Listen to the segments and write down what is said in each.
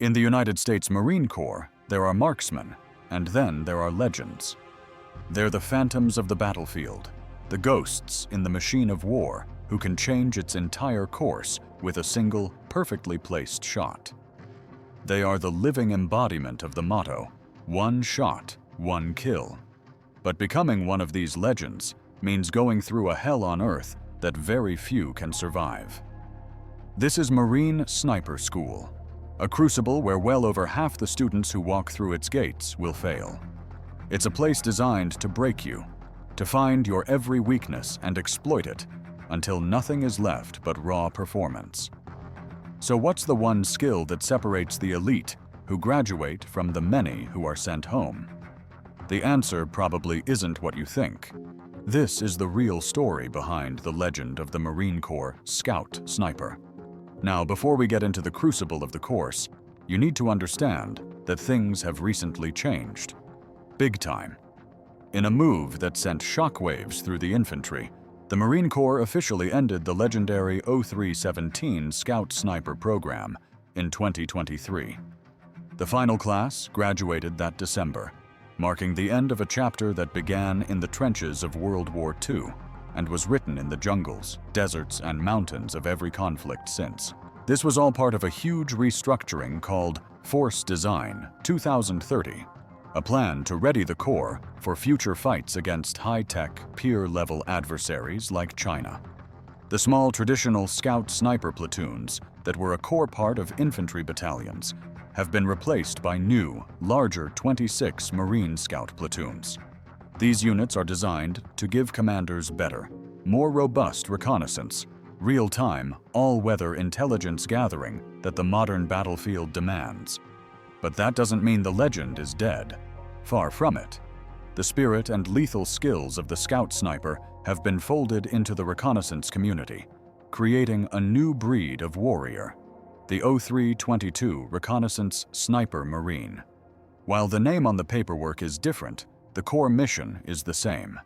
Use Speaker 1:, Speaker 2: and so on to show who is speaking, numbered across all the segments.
Speaker 1: In the United States Marine Corps, there are marksmen, and then there are legends. They're the phantoms of the battlefield, the ghosts in the machine of war who can change its entire course with a single, perfectly placed shot. They are the living embodiment of the motto, one shot, one kill. But becoming one of these legends means going through a hell on earth that very few can survive. This is Marine Sniper School, a crucible where well over half the students who walk through its gates will fail. It's a place designed to break you, to find your every weakness and exploit it until nothing is left but raw performance. So what's the one skill that separates the elite who graduate from the many who are sent home? The answer probably isn't what you think. This is the real story behind the legend of the Marine Corps Scout Sniper. Now, before we get into the crucible of the course, you need to understand that things have recently changed. Big time. In a move that sent shockwaves through the infantry, the Marine Corps officially ended the legendary 0317 Scout Sniper program in 2023. The final class graduated that December, marking the end of a chapter that began in the trenches of World War II and was written in the jungles, deserts, and mountains of every conflict since. This was all part of a huge restructuring called Force Design 2030, a plan to ready the Corps for future fights against high-tech, peer-level adversaries like China. The small traditional scout sniper platoons that were a core part of infantry battalions have been replaced by new, larger 26 Marine Scout platoons. These units are designed to give commanders better, more robust reconnaissance, real-time, all-weather intelligence gathering that the modern battlefield demands. But that doesn't mean the legend is dead. Far from it. The spirit and lethal skills of the scout sniper have been folded into the reconnaissance community, creating a new breed of warrior, the 0322 Reconnaissance Sniper Marine. While the name on the paperwork is different, the core mission is the same.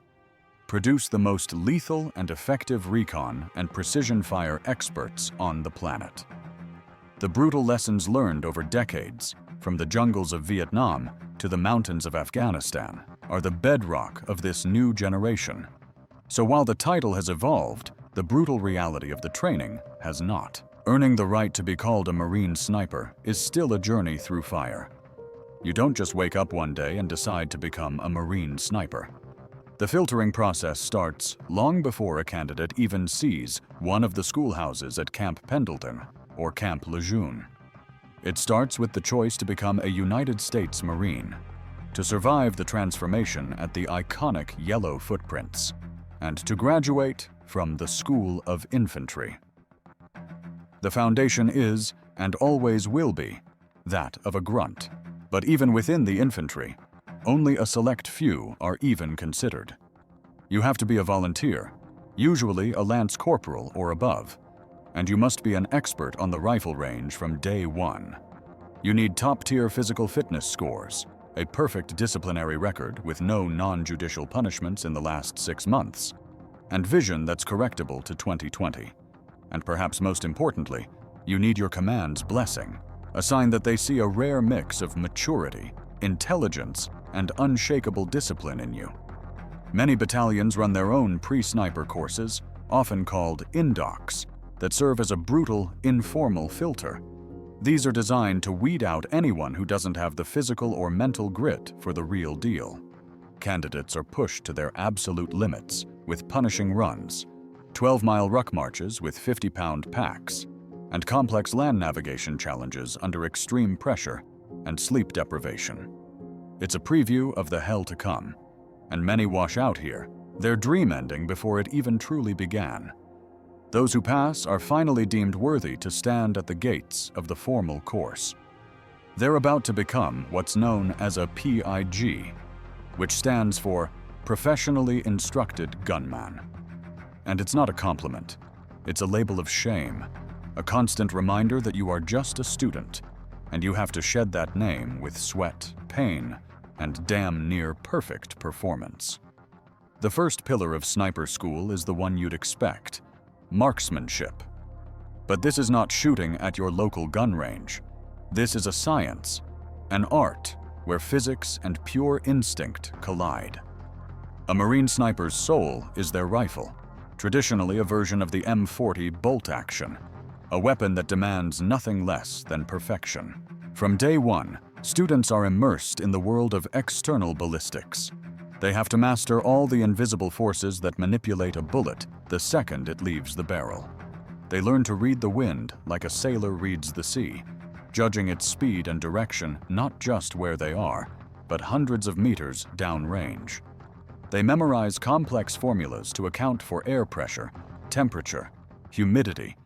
Speaker 1: Produce the most lethal and effective recon and precision fire experts on the planet. The brutal lessons learned over decades, from the jungles of Vietnam to the mountains of Afghanistan, are the bedrock of this new generation. So while the title has evolved, the brutal reality of the training has not. Earning the right to be called a Marine Sniper is still a journey through fire. You don't just wake up one day and decide to become a Marine Sniper. The filtering process starts long before a candidate even sees one of the schoolhouses at Camp Pendleton or Camp Lejeune. It starts with the choice to become a United States Marine, to survive the transformation at the iconic yellow footprints, and to graduate from the School of Infantry. The foundation is, and always will be, that of a grunt. But even within the infantry, only a select few are even considered. You have to be a volunteer, usually a lance corporal or above, and you must be an expert on the rifle range from day one. You need top-tier physical fitness scores, a perfect disciplinary record with no non-judicial punishments in the last 6 months, and vision that's correctable to 20/20. And perhaps most importantly, you need your command's blessing, a sign that they see a rare mix of maturity, intelligence, and unshakable discipline in you. Many battalions run their own pre-sniper courses, often called indocs, that serve as a brutal, informal filter. These are designed to weed out anyone who doesn't have the physical or mental grit for the real deal. Candidates are pushed to their absolute limits with punishing runs, 12-mile ruck marches with 50-pound packs, and complex land navigation challenges under extreme pressure and sleep deprivation. It's a preview of the hell to come, and many wash out here, their dream ending before it even truly began. Those who pass are finally deemed worthy to stand at the gates of the formal course. They're about to become what's known as a PIG, which stands for Professionally Instructed Gunman. And it's not a compliment. It's a label of shame, a constant reminder that you are just a student, and you have to shed that name with sweat, pain, and damn near perfect performance. The first pillar of sniper school is the one you'd expect, marksmanship. But this is not shooting at your local gun range. This is a science, an art where physics and pure instinct collide. A Marine sniper's soul is their rifle, traditionally a version of the M40 bolt-action, a weapon that demands nothing less than perfection. From day one, students are immersed in the world of external ballistics. They have to master all the invisible forces that manipulate a bullet the second it leaves the barrel. They learn to read the wind like a sailor reads the sea, judging its speed and direction not just where they are, but hundreds of meters downrange. They memorize complex formulas to account for air pressure, temperature, humidity,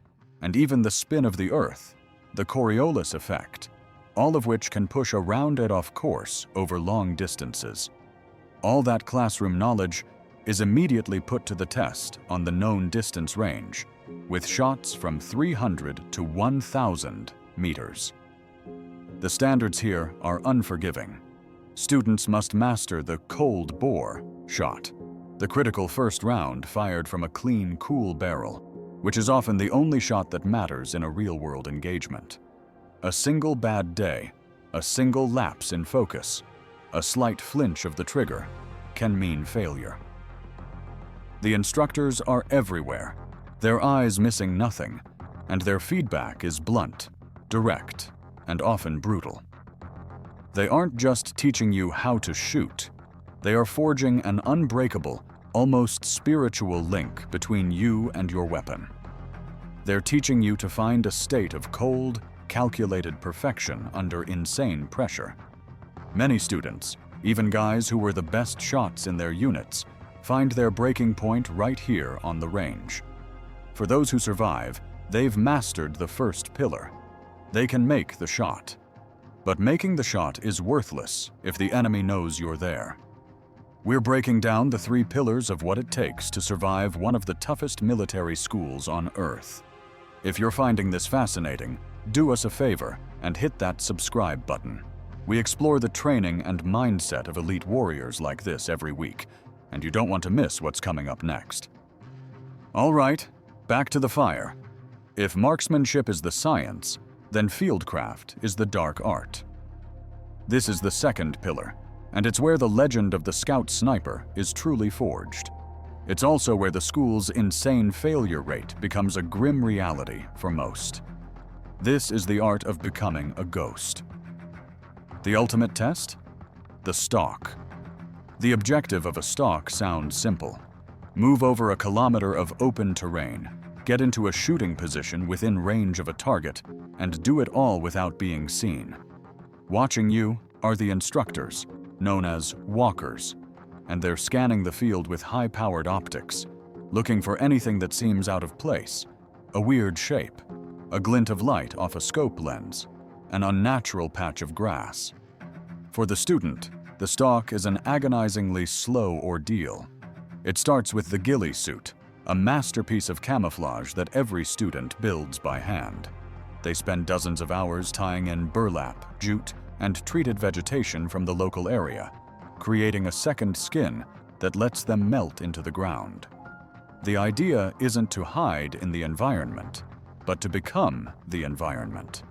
Speaker 1: and even the spin of the Earth, the Coriolis effect, all of which can push a rounded off course over long distances. All that classroom knowledge is immediately put to the test on the known distance range, with shots from 300 to 1,000 meters. The standards here are unforgiving. Students must master the cold bore shot, the critical first round fired from a clean, cool barrel, which is often the only shot that matters in a real-world engagement. A single bad day, a single lapse in focus, a slight flinch of the trigger can mean failure. The instructors are everywhere, their eyes missing nothing, and their feedback is blunt, direct, and often brutal. They aren't just teaching you how to shoot, they are forging an unbreakable, almost spiritual link between you and your weapon. They're teaching you to find a state of cold, calculated perfection under insane pressure. Many students, even guys who were the best shots in their units, find their breaking point right here on the range. For those who survive, they've mastered the first pillar. They can make the shot. But making the shot is worthless if the enemy knows you're there. We're breaking down the 3 pillars of what it takes to survive one of the toughest military schools on Earth. If you're finding this fascinating, do us a favor and hit that subscribe button. We explore the training and mindset of elite warriors like this every week, and you don't want to miss what's coming up next. All right, back to the fire. If marksmanship is the science, then fieldcraft is the dark art. This is the second pillar, and it's where the legend of the scout sniper is truly forged. It's also where the school's insane failure rate becomes a grim reality for most. This is the art of becoming a ghost. The ultimate test? The stalk. The objective of a stalk sounds simple. Move over a kilometer of open terrain, get into a shooting position within range of a target, and do it all without being seen. Watching you are the instructors, known as walkers, and they're scanning the field with high-powered optics, looking for anything that seems out of place, a weird shape, a glint of light off a scope lens, an unnatural patch of grass. For the student, the stalk is an agonizingly slow ordeal. It starts with the ghillie suit, a masterpiece of camouflage that every student builds by hand. They spend dozens of hours tying in burlap, jute, and treated vegetation from the local area, creating a second skin that lets them melt into the ground. The idea isn't to hide in the environment, but to become the environment.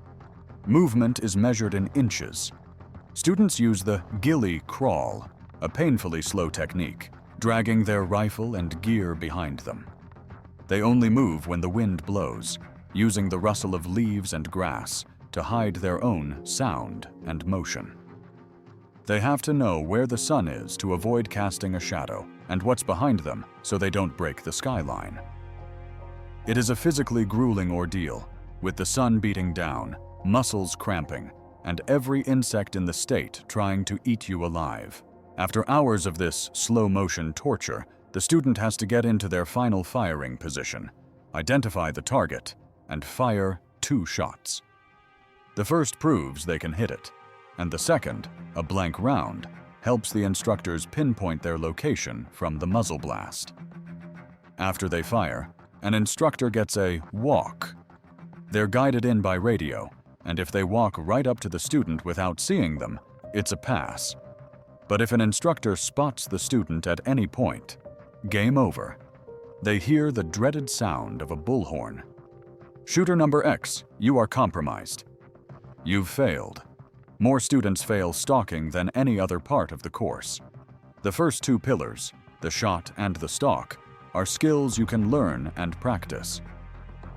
Speaker 1: Movement is measured in inches. Students use the ghillie crawl, a painfully slow technique, dragging their rifle and gear behind them. They only move when the wind blows, using the rustle of leaves and grass to hide their own sound and motion. They have to know where the sun is to avoid casting a shadow, and what's behind them so they don't break the skyline. It is a physically grueling ordeal, with the sun beating down, muscles cramping, and every insect in the state trying to eat you alive. After hours of this slow-motion torture, the student has to get into their final firing position, identify the target, and fire 2 shots. The first proves they can hit it, and the second, a blank round, helps the instructors pinpoint their location from the muzzle blast. After they fire, an instructor gets a walk. They're guided in by radio, and if they walk right up to the student without seeing them, it's a pass. But if an instructor spots the student at any point, game over. They hear the dreaded sound of a bullhorn. Shooter number X, you are compromised. You've failed. More students fail stalking than any other part of the course. The first two pillars, the shot and the stalk, are skills you can learn and practice.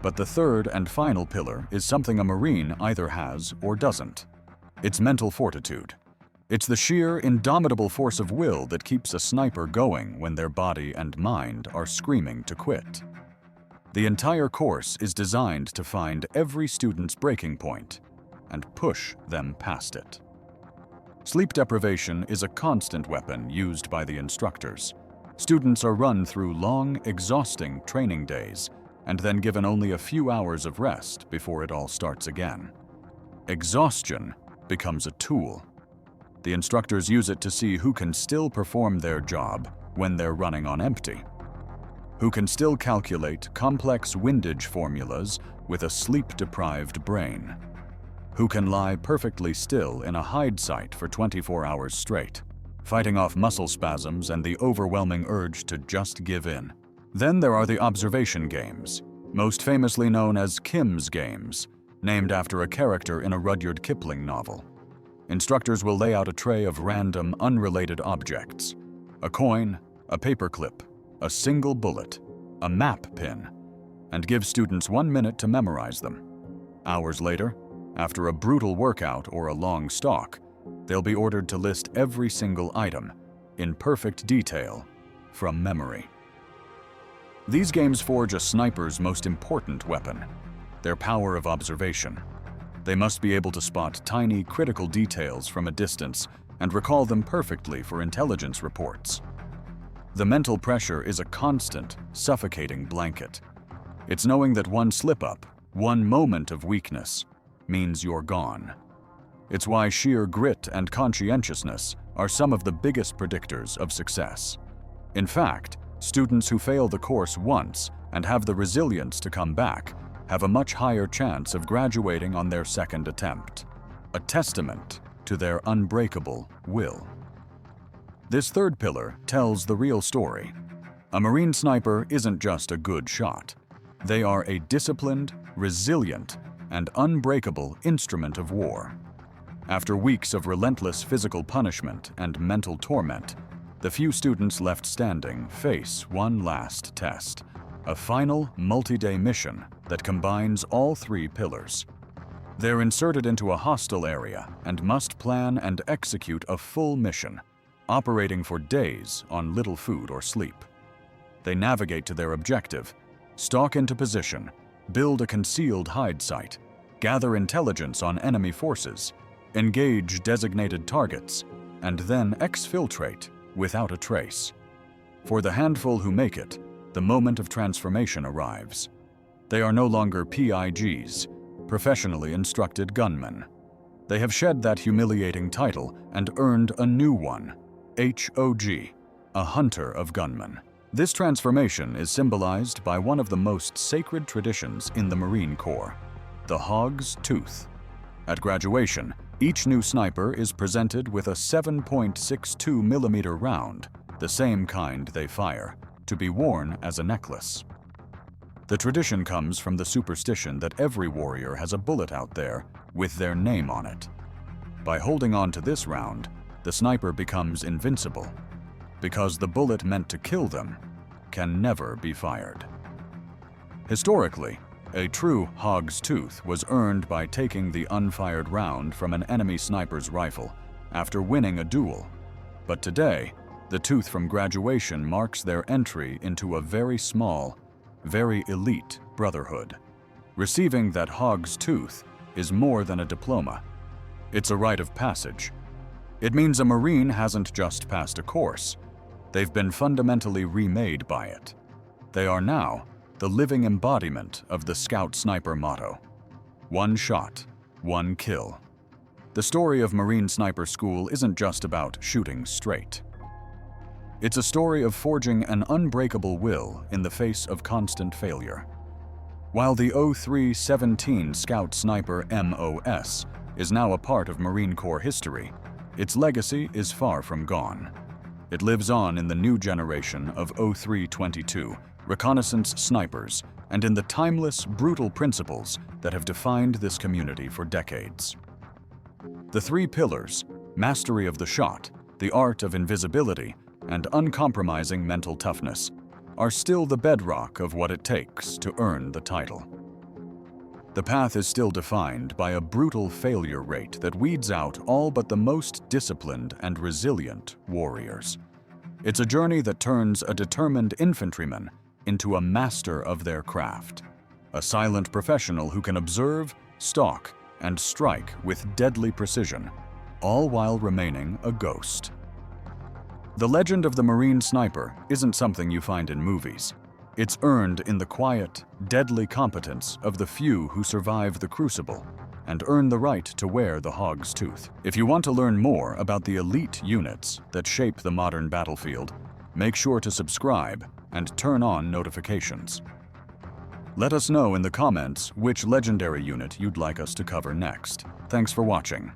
Speaker 1: But the third and final pillar is something a Marine either has or doesn't. It's mental fortitude. It's the sheer, indomitable force of will that keeps a sniper going when their body and mind are screaming to quit. The entire course is designed to find every student's breaking point and push them past it. Sleep deprivation is a constant weapon used by the instructors. Students are run through long, exhausting training days and then given only a few hours of rest before it all starts again. Exhaustion becomes a tool. The instructors use it to see who can still perform their job when they're running on empty, who can still calculate complex windage formulas with a sleep-deprived brain, who can lie perfectly still in a hide site for 24 hours straight, fighting off muscle spasms and the overwhelming urge to just give in. Then there are the observation games, most famously known as Kim's Games, named after a character in a Rudyard Kipling novel. Instructors will lay out a tray of random, unrelated objects: a coin, a paperclip, a single bullet, a map pin, and give students 1 minute to memorize them. Hours later, after a brutal workout or a long stalk, they'll be ordered to list every single item, in perfect detail, from memory. These games forge a sniper's most important weapon, their power of observation. They must be able to spot tiny, critical details from a distance and recall them perfectly for intelligence reports. The mental pressure is a constant, suffocating blanket. It's knowing that one slip-up, one moment of weakness, means you're gone. It's why sheer grit and conscientiousness are some of the biggest predictors of success. In fact, students who fail the course once and have the resilience to come back have a much higher chance of graduating on their second attempt, a testament to their unbreakable will. This third pillar tells the real story. A Marine sniper isn't just a good shot. They are a disciplined, resilient, and unbreakable instrument of war. After weeks of relentless physical punishment and mental torment, the few students left standing face one last test, a final multi-day mission that combines all three pillars. They're inserted into a hostile area and must plan and execute a full mission, operating for days on little food or sleep. They navigate to their objective, stalk into position, build a concealed hide site, gather intelligence on enemy forces, engage designated targets, and then exfiltrate without a trace. For the handful who make it, the moment of transformation arrives. They are no longer PIGs, professionally instructed gunmen. They have shed that humiliating title and earned a new one, HOG, a hunter of gunmen. This transformation is symbolized by one of the most sacred traditions in the Marine Corps, the Hog's Tooth. At graduation, each new sniper is presented with a 7.62 millimeter round, the same kind they fire, to be worn as a necklace. The tradition comes from the superstition that every warrior has a bullet out there with their name on it. By holding on to this round, the sniper becomes invincible, because the bullet meant to kill them can never be fired. Historically, a true Hog's Tooth was earned by taking the unfired round from an enemy sniper's rifle after winning a duel. But today, the tooth from graduation marks their entry into a very small, very elite brotherhood. Receiving that Hog's Tooth is more than a diploma. It's a rite of passage. It means a Marine hasn't just passed a course. They've been fundamentally remade by it. They are now the living embodiment of the Scout Sniper motto: one shot, one kill. The story of Marine Sniper School isn't just about shooting straight. It's a story of forging an unbreakable will in the face of constant failure. While the 0317 Scout Sniper MOS is now a part of Marine Corps history, its legacy is far from gone. It lives on in the new generation of 0322 reconnaissance snipers and in the timeless, brutal principles that have defined this community for decades. The three pillars, mastery of the shot, the art of invisibility, and uncompromising mental toughness, are still the bedrock of what it takes to earn the title. The path is still defined by a brutal failure rate that weeds out all but the most disciplined and resilient warriors. It's a journey that turns a determined infantryman into a master of their craft, a silent professional who can observe, stalk, and strike with deadly precision, all while remaining a ghost. The legend of the Marine sniper isn't something you find in movies. It's earned in the quiet, deadly competence of the few who survive the crucible and earn the right to wear the hog's tooth. If you want to learn more about the elite units that shape the modern battlefield, make sure to subscribe and turn on notifications. Let us know in the comments which legendary unit you'd like us to cover next. Thanks for watching.